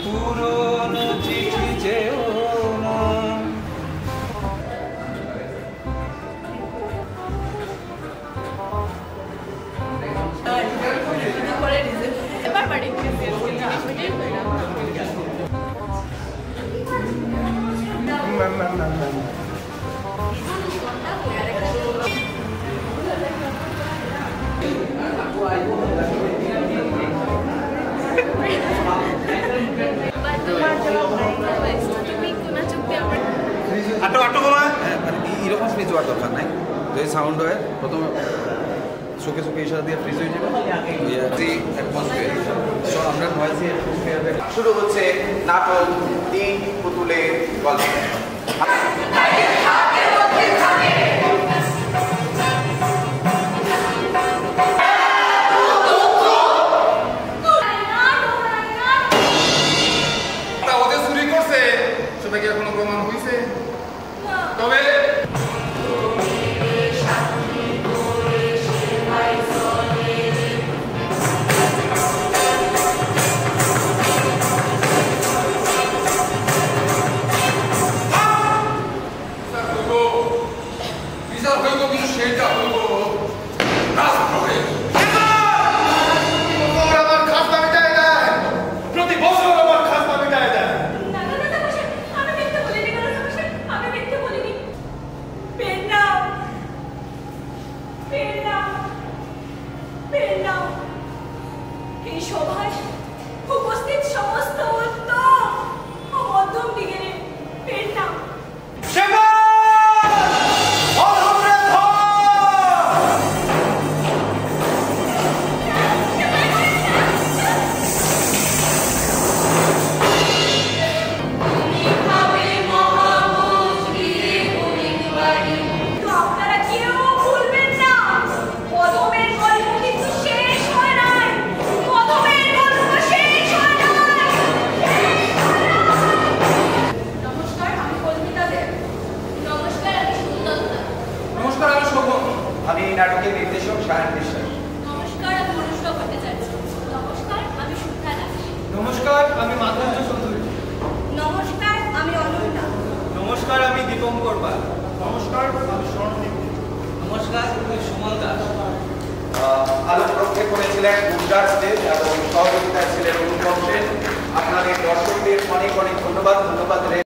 পুরনো চিঠি যেও না। এরকম ফ্রিজ হওয়ার দরকার নাই, যদি সাউন্ড হয় প্রথমে চোখে চোখে ইশারা দিয়ে ফ্রিজ হয়ে যাবে। আমরা নয়েজি অ্যাটমসফিয়ারে শুরু হচ্ছে নাটক তিন পুতুলের গল্প। ওদের চুরি করছে সেটা কি এখনো প্রমাণ হয়েছে? তবে এই সভায় উপস্থিত সমস্ত উত্তম ও মধ্যম দিগের পেন নাও। আমি নাটকের নির্দেশক সায়ন বিশ্বাস। নমস্কার, আমি অনুষ্কা ভট্টাচার্য। নমস্কার, আমি সুধা দাস। নমস্কার, আমি মাধুর্য চৌধুরী। নমস্কার, আমি অনন্যা। নমস্কার, আমি দীপঙ্কর পাল। নমস্কার, আমি স্বর্ণদীপ। নমস্কার, আমি সুমন দাস। আলোকরক্ষে করেছিলেন গুজরাট দেব এবং সহযোগিতায় ছিলেন অনুপম সেন। আপনাদের দর্শকদের অনেক অনেক ধন্যবাদ।